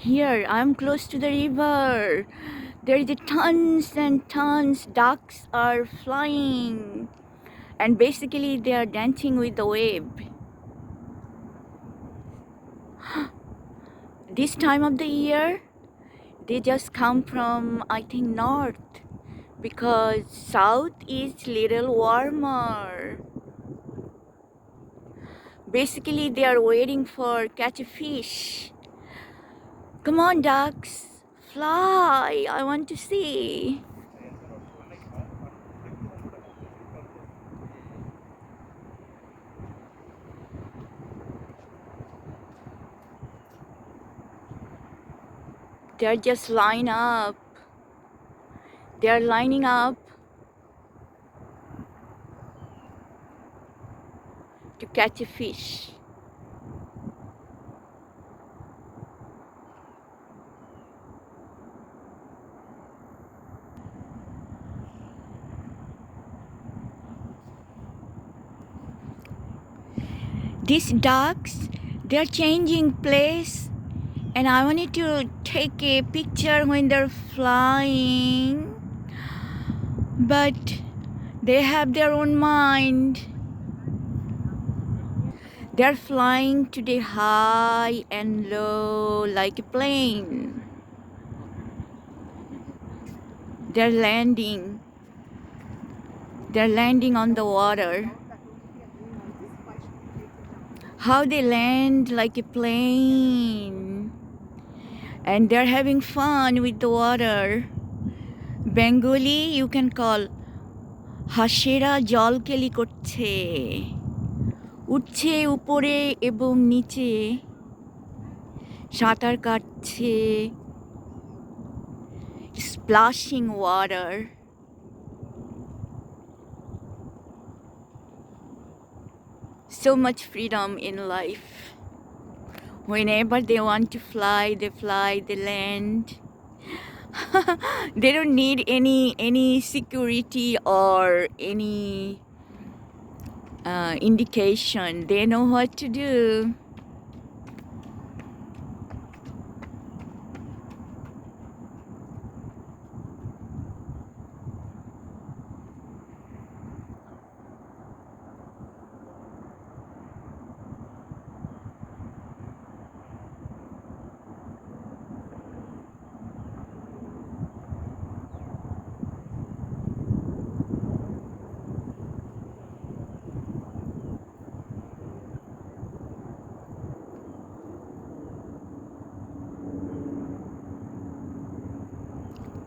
Here, I'm close to the river. There is tons and tons. Ducks are flying, and basically they are dancing with the wave. This time of the year, they just come from, I think, north, because south is little warmer. Basically, they are waiting for catch a fish. Come on, ducks, fly! I want to see. They're just line up. They're lining up to catch a fish. These ducks, they're changing place, and I wanted to take a picture when they're flying, but they have their own mind. They're flying today high and low like a plane. They're landing. They're landing on the water. How they land like a plane. And they're having fun with the water. Bengali, you can call হাঁসেরা জলকেলি করছে, উঠছে উপরে এবং নিচে, সাঁতার কাটছে, splashing water. So much freedom in life. Whenever they want to fly, they land. They don't need any security or any indication. They know what to do.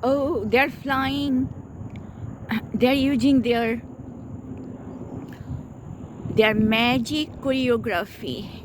Oh, they're flying. They're using their magic choreography.